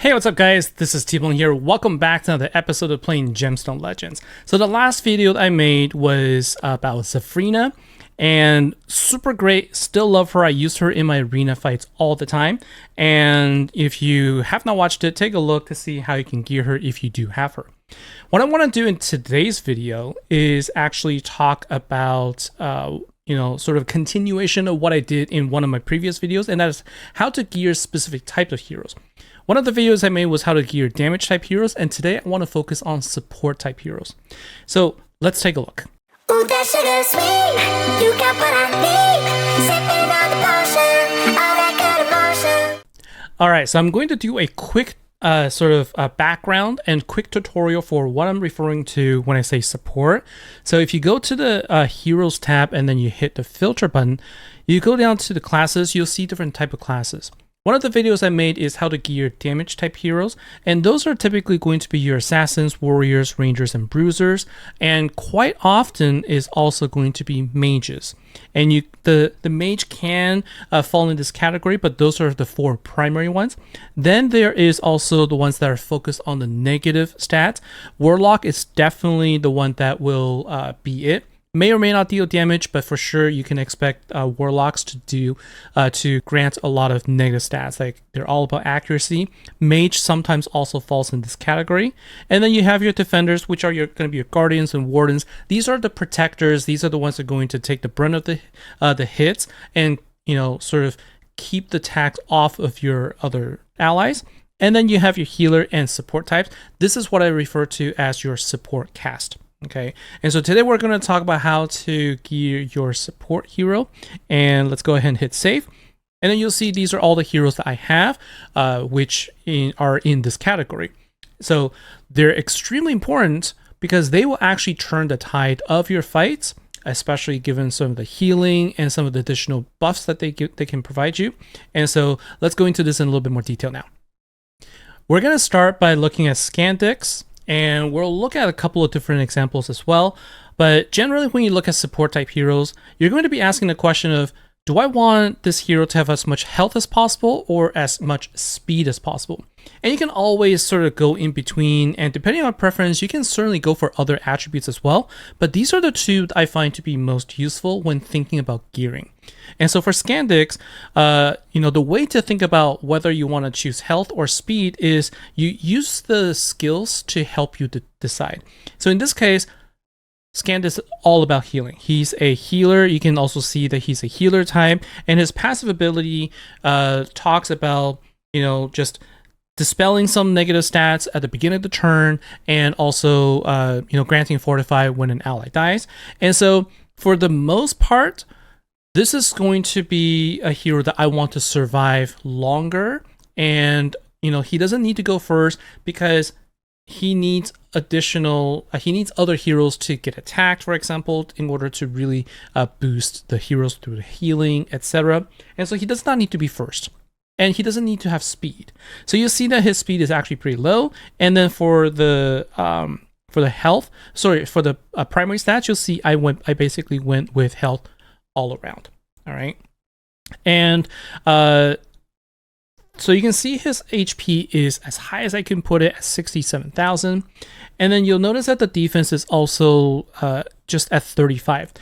Hey, what's up guys? This is T-Bone here. Welcome back to another episode of playing Gemstone Legends. So the last video that I made was about Nefra, and super great. Still love her. I use her in my arena fights all the time. And if you have not watched it, take a look to see how you can gear her if you do have her. What I want to do in today's video is actually talk about sort of continuation of what I did in one of my previous videos, and that is how to gear specific types of heroes. One of the videos I made was how to gear damage type heroes, and today I want to focus on support type heroes. So let's take a look. Ooh, that sugar sweet, you got what I need, sipping on the potion, all that good emotion. All right, so I'm going to do a quick background and quick tutorial for what I'm referring to when I say support. So if you go to the Heroes tab and then you hit the filter button, you go down to the classes, you'll see different type of classes. One of the videos I made is how to gear damage type heroes, and those are typically going to be your assassins, warriors, rangers, and bruisers, and quite often is also going to be mages. And the mage can fall in this category, but those are the four primary ones. Then there is also the ones that are focused on the negative stats. Warlock is definitely the one that will be it. May or may not deal damage, but for sure you can expect warlocks to grant a lot of negative stats. Like, they're all about accuracy. Mage sometimes also falls in this category. And then you have your defenders, which are going to be your guardians and wardens. These are the protectors. These are the ones that are going to take the brunt of the hits and sort of keep the tax off of your other allies. And then you have your healer and support types. This is what I refer to as your support cast. Okay, and so today we're going to talk about how to gear your support hero, and let's go ahead and hit save. And then you'll see these are all the heroes that I have, which are in this category. So they're extremely important because they will actually turn the tide of your fights, especially given some of the healing and some of the additional buffs that they can provide you. And so let's go into this in a little bit more detail now. We're going to start by looking at Scandex, and we'll look at a couple of different examples as well. But generally, when you look at support type heroes, you're going to be asking the question of, do I want this hero to have as much health as possible or as much speed as possible? And you can always sort of go in between, and depending on preference, you can certainly go for other attributes as well. But these are the two that I find to be most useful when thinking about gearing. And so for Scandex, the way to think about whether you want to choose health or speed is you use the skills to help you decide. So in this case, Scandex is all about healing. He's a healer. You can also see that he's a healer type, and his passive ability talks about just dispelling some negative stats at the beginning of the turn, and also granting fortify when an ally dies. And so for the most part, this is going to be a hero that I want to survive longer, and he doesn't need to go first because he needs other heroes to get attacked, for example, in order to really boost the heroes through the healing, etc. And so he does not need to be first, and he doesn't need to have speed. So you see that his speed is actually pretty low. And then for the primary stats, you'll see I basically went with health all around. All right, and so you can see his HP is as high as I can put it at 67,000. And then you'll notice that the defense is also just at 35.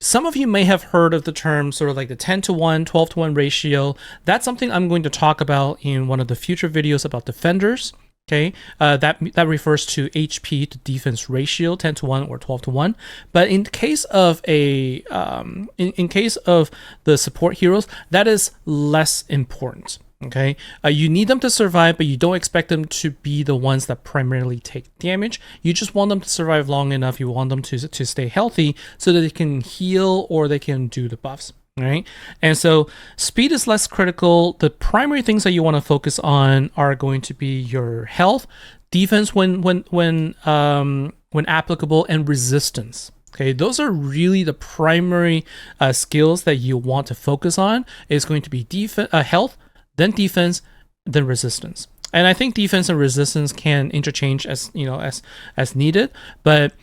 Some of you may have heard of the term sort of like the 10-to-1, 12-to-1 ratio. That's something I'm going to talk about in one of the future videos about defenders. Okay, that refers to HP to defense ratio, 10-to-1 or 12-to-1. But in case of in case of the support heroes, that is less important. Okay, you need them to survive, but you don't expect them to be the ones that primarily take damage. You just want them to survive long enough. You want them to stay healthy so that they can heal or they can do the buffs. Right, and so speed is less critical. The primary things that you want to focus on are going to be your health, defense when applicable, and resistance. Okay, those are really the primary skills that you want to focus on. It's going to be health, then defense, then resistance. And I think defense and resistance can interchange as needed, but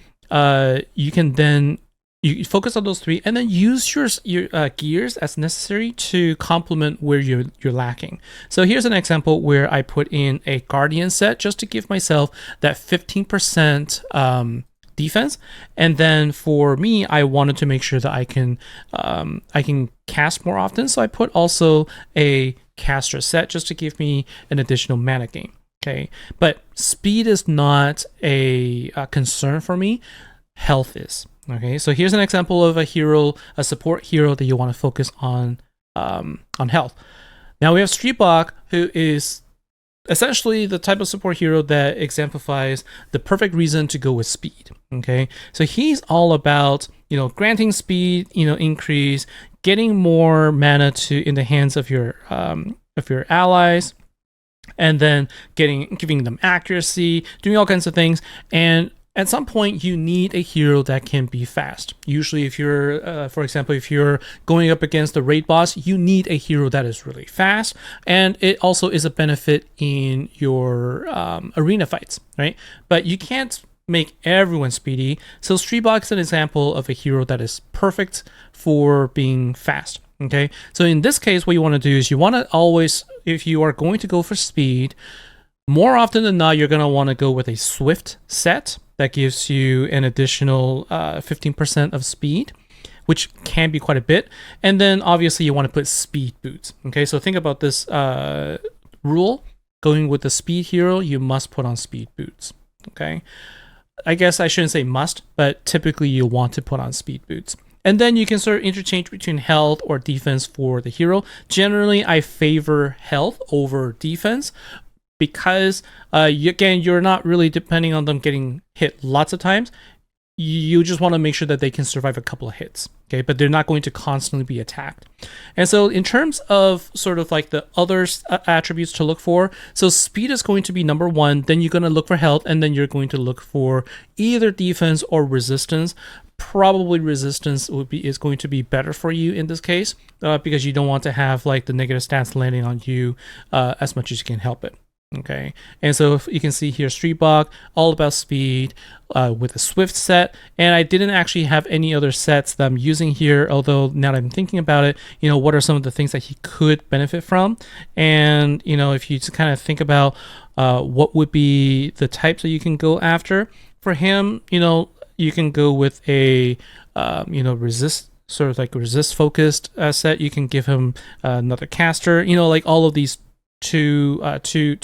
you can then You focus on those 3, and then use your gears as necessary to complement where you're lacking. So here's an example where I put in a Guardian set just to give myself that 15% defense, and then for me, I wanted to make sure that I can cast more often. So I put also a caster set just to give me an additional mana gain. Okay, but speed is not a concern for me. Health is. Okay, so here's an example of a support hero that you want to focus on health. Now we have Streetblock, who is essentially the type of support hero that exemplifies the perfect reason to go with speed. Okay, so he's all about granting speed, increase, getting more mana in the hands of your allies, and then giving them accuracy, doing all kinds of things. And at some point, you need a hero that can be fast. Usually, if you're, for example, if you're going up against the raid boss, you need a hero that is really fast. And it also is a benefit in your arena fights, right? But you can't make everyone speedy. So Streetblock is an example of a hero that is perfect for being fast. Okay, so in this case, what you want to do is you want to always, if you are going to go for speed, more often than not, you're going to want to go with a swift set that gives you an additional 15% of speed, which can be quite a bit. And then obviously you want to put speed boots. Okay, so think about this rule. Going with the speed hero, you must put on speed boots. Okay, I guess I shouldn't say must, but typically you want to put on speed boots. And then you can sort of interchange between health or defense for the hero. Generally, I favor health over defense, because again, you're not really depending on them getting hit lots of times. You just want to make sure that they can survive a couple of hits, okay? But they're not going to constantly be attacked. And so in terms of sort of like the other attributes to look for, so speed is going to be number 1, then you're going to look for health, and then you're going to look for either defense or resistance. Probably resistance is going to be better for you in this case, because you don't want to have like the negative stats landing on you as much as you can help it. Okay, and so if you can see here, Streetblock, all about speed with a swift set. And I didn't actually have any other sets that I'm using here, although now that I'm thinking about it, what are some of the things that he could benefit from? And if you just kind of think about what would be the types that you can go after for him, you can go with a resist, sort of like resist focused set. You can give him another caster, like all of these two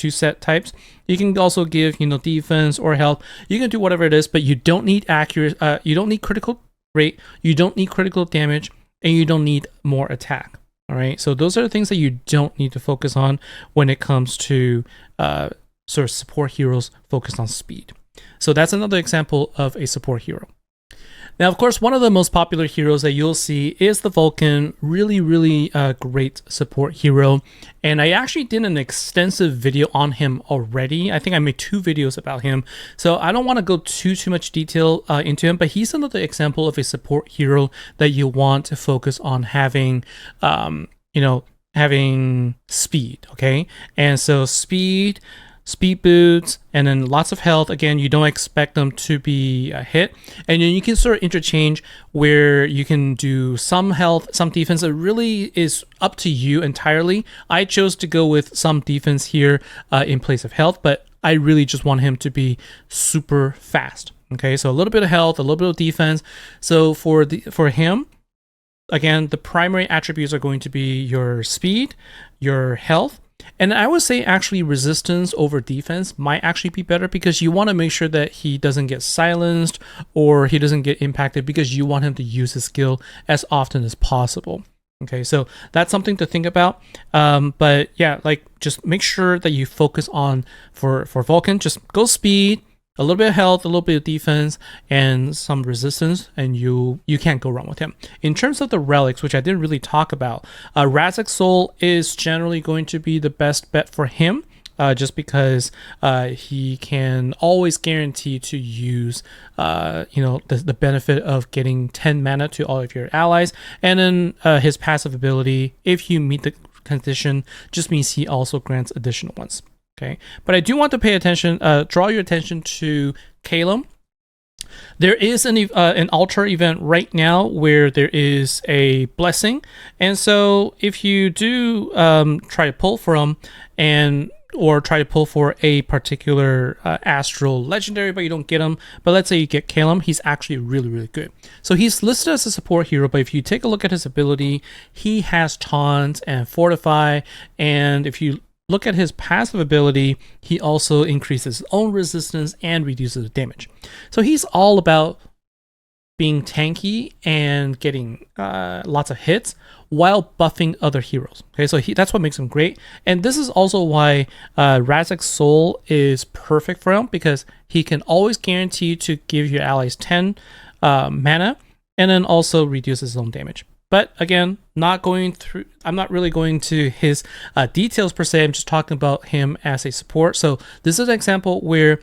set types. You can also give defense or health. You can do whatever it is, but you don't need you don't need critical rate, you don't need critical damage, and you don't need more attack. All right, so those are the things that you don't need to focus on when it comes to sort of support heroes focused on speed. So that's another example of a support hero. Now, of course, one of the most popular heroes that you'll see is the Vulcan. Really, really great support hero. And I actually did an extensive video on him already. I think I made 2 videos about him. So I don't want to go too much detail into him, but he's another example of a support hero that you want to focus on having, having speed, okay? And so speed boots, and then lots of health. Again, you don't expect them to be hit, and then you can sort of interchange where you can do some health, some defense. It really is up to you entirely. I chose to go with some defense here in place of health, but I really just want him to be super fast. Okay, so a little bit of health, a little bit of defense. So for him, again, the primary attributes are going to be your speed, your health. And I would say actually resistance over defense might actually be better, because you want to make sure that he doesn't get silenced or he doesn't get impacted, because you want him to use his skill as often as possible. Okay, so that's something to think about. But yeah, like just make sure that you focus on, for Vulcan, just go speed, a little bit of health, a little bit of defense, and some resistance, and you can't go wrong with him. In terms of the relics, which I didn't really talk about, Razak Soul is generally going to be the best bet for him, just because he can always guarantee to use the benefit of getting 10 mana to all of your allies, and then his passive ability, if you meet the condition, just means he also grants additional ones. Okay, but I do want to pay attention, draw your attention to Calum. There is an altar event right now where there is a blessing, and so if you do try to pull from or try to pull for a particular astral legendary, but you don't get him. But let's say you get Calum, he's actually really good. So he's listed as a support hero, but if you take a look at his ability, he has taunt and fortify, and if you look at his passive ability, he also increases his own resistance and reduces the damage. So he's all about being tanky and getting lots of hits while buffing other heroes. Okay, so that's what makes him great. And this is also why Razak's Soul is perfect for him, because he can always guarantee to give your allies 10 mana and then also reduce his own damage. But again, I'm not really going to his details per se. I'm just talking about him as a support. So this is an example where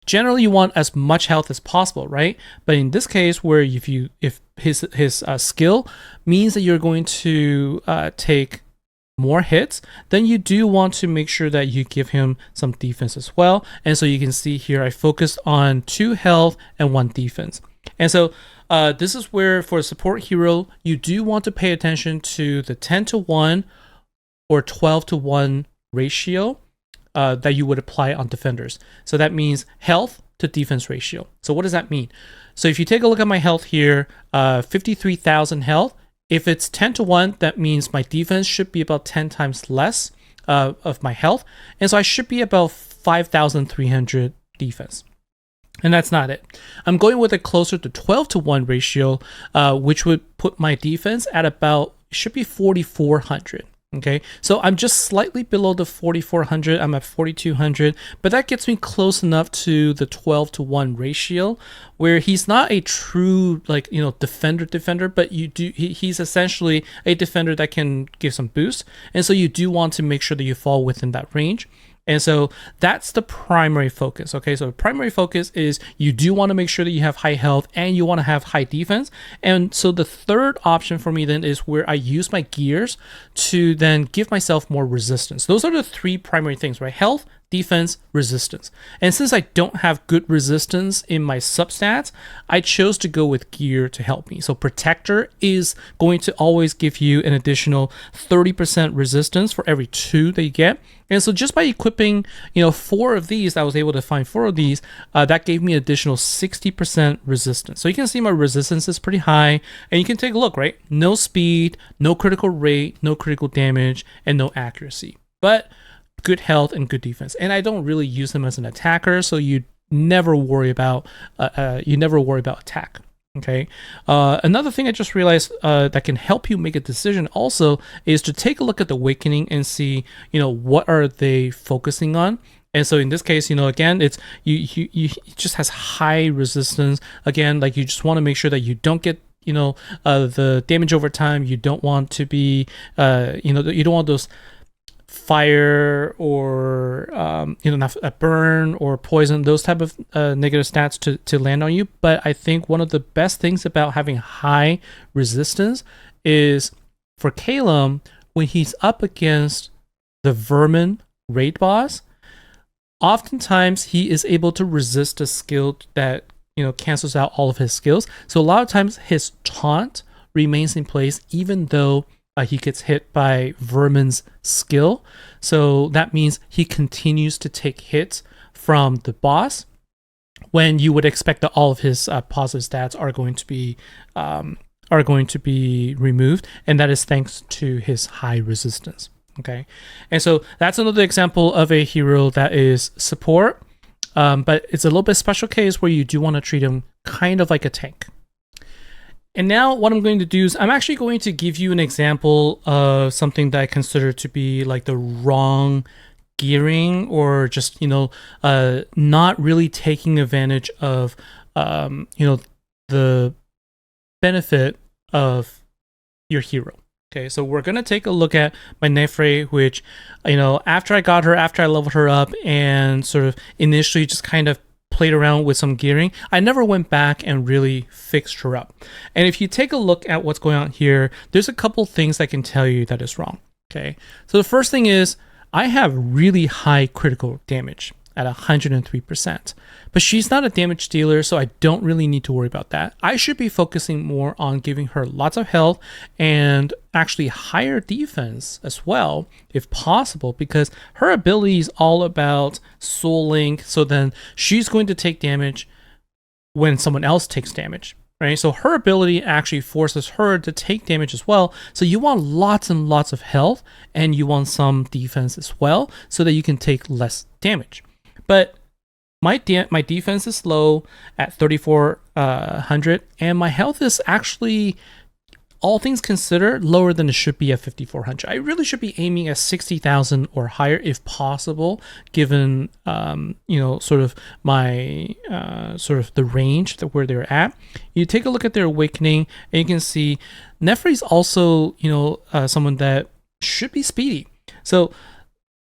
generally you want as much health as possible, right? But in this case, where if his skill means that you're going to take more hits, then you do want to make sure that you give him some defense as well. And so you can see here, I focused on 2 health and 1 defense. And so this is where, for a support hero, you do want to pay attention to the 10-to-1 or 12-to-1 ratio that you would apply on defenders. So that means health to defense ratio. So what does that mean? So if you take a look at my health here, 53,000 health. If it's 10-to-1, that means my defense should be about 10 times less of my health. And so I should be about 5,300 defense. And that's not it. I'm going with a closer to 12-to-1 ratio, which would put my defense at about, should be 4,400. Okay, so I'm just slightly below the 4,400. I'm at 4,200, but that gets me close enough to the 12-to-1 ratio, where he's not a true defender, but he's essentially a defender that can give some boost, and so you do want to make sure that you fall within that range. And so that's the primary focus. Okay, so the primary focus is you do want to make sure that you have high health and you want to have high defense. And so the third option for me then is where I use my gears to then give myself more resistance. Those are the 3 primary things, right? Health, defense, resistance. And since I don't have good resistance in my substats, I chose to go with gear to help me. So protector is going to always give you an additional 30% resistance for every 2 that you get. And so just by equipping, 4 of these, I was able to find 4 of these, that gave me additional 60% resistance. So you can see my resistance is pretty high, and you can take a look, right? No speed, no critical rate, no critical damage, and no accuracy. But good health and good defense. And I don't really use them as an attacker, so you never worry about attack. Okay. Another thing I just realized that can help you make a decision also is to take a look at the awakening and see, what are they focusing on. And so in this case, again, it's you it just has high resistance. Again, like you just want to make sure that you don't get the damage over time. You don't want to be you don't want those fire or not a burn or poison, those type of negative stats to land on you. But I think one of the best things about having high resistance is for Calum, when he's up against the vermin raid boss, oftentimes he is able to resist a skill that cancels out all of his skills. So a lot of times his taunt remains in place even though he gets hit by Vermin's skill. So that means he continues to take hits from the boss when you would expect that all of his positive stats are going to be removed, and that is thanks to his high resistance. Okay, and so that's another example of a hero that is support, but it's a little bit special case where you do want to treat him kind of like a tank. And now what I'm going to do is I'm actually going to give you an example of something that I consider to be like the wrong gearing, or just, not really taking advantage of, the benefit of your hero. Okay, so we're going to take a look at my Nefra, which, after I leveled her up and sort of initially just kind of played around with some gearing, I never went back and really fixed her up. And if you take a look at what's going on here, there's a couple things I can tell you that is wrong. Okay, so the first thing is I have really high critical damage. at 103%. But she's not a damage dealer, so I don't really need to worry about that. I should be focusing more on giving her lots of health and actually higher defense as well, if possible, because her ability is all about Soul Link, so then she's going to take damage when someone else takes damage. Right? So her ability actually forces her to take damage as well. So you want lots and lots of health, and you want some defense as well, so that you can take less damage. But my defense is low at 3,400, and my health is actually, all things considered, lower than it should be at 5,400. I really should be aiming at 60,000 or higher if possible, given sort of my sort of the range that where they're at. You take a look at their awakening, and you can see Nefra is also someone that should be speedy. So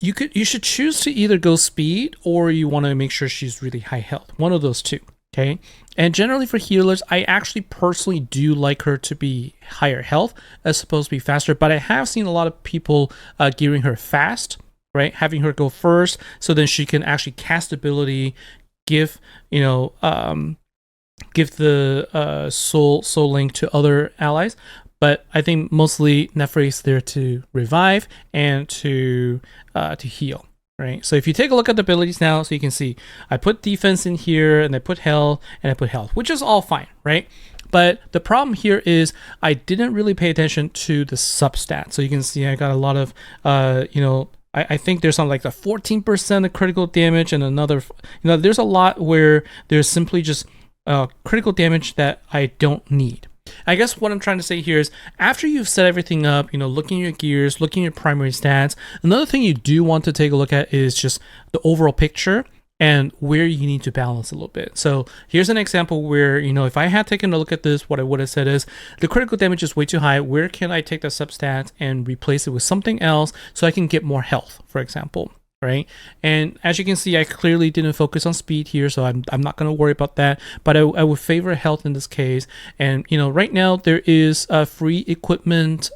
you should choose to either go speed, or you want to make sure she's really high health. One of those two. Okay. And generally for healers, I actually personally do like her to be higher health as opposed to be faster, but I have seen a lot of people gearing her fast, right? Having her go first, so then she can actually cast ability, give the soul link to other allies. But I think mostly Nefra is there to revive and to heal. Right, so if you take a look at the abilities now, so you can see I put defense in here, and I put health, and I put health, which is all fine, right? But the problem here is I didn't really pay attention to the substat. So you can see I got a lot of, I think there's something like the 14% of critical damage, and another, there's a lot where there's simply just critical damage that I don't need. I guess what I'm trying to say here is after you've set everything up, looking at your gears, looking at your primary stats, another thing you do want to take a look at is just the overall picture and where you need to balance a little bit. So here's an example where, if I had taken a look at this, what I would have said is the critical damage is way too high. Where can I take the substats and replace it with something else so I can get more health, for example? Right, and as you can see, I clearly didn't focus on speed here, so I'm not going to worry about that, but I would favor health in this case. And right now there is a free equipment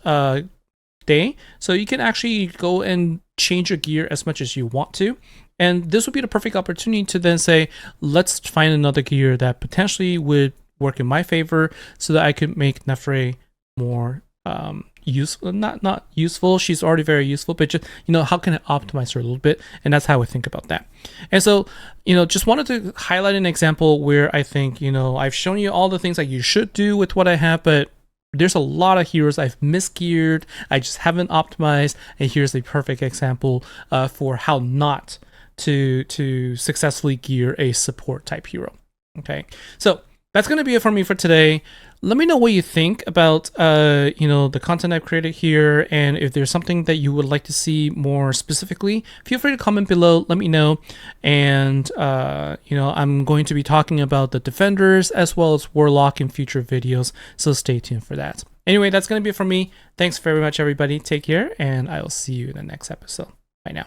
day, so you can actually go and change your gear as much as you want to, and this would be the perfect opportunity to then say, let's find another gear that potentially would work in my favor so that I could make Nefra more useful, not useful, she's already very useful, but just how can I optimize her a little bit, and that's how I think about that. And so just wanted to highlight an example where I think I've shown you all the things that you should do with what I have, but there's a lot of heroes I've misgeared, I just haven't optimized, and here's a perfect example for how not to successfully gear a support type hero. Okay, so that's going to be it for me for today. Let me know what you think about the content I've created here, and if there's something that you would like to see more specifically, feel free to comment below, let me know. And I'm going to be talking about the defenders as well as warlock in future videos, so stay tuned for that. Anyway, that's going to be it from me. Thanks very much, everybody. Take care, and I will see you in the next episode. Bye now.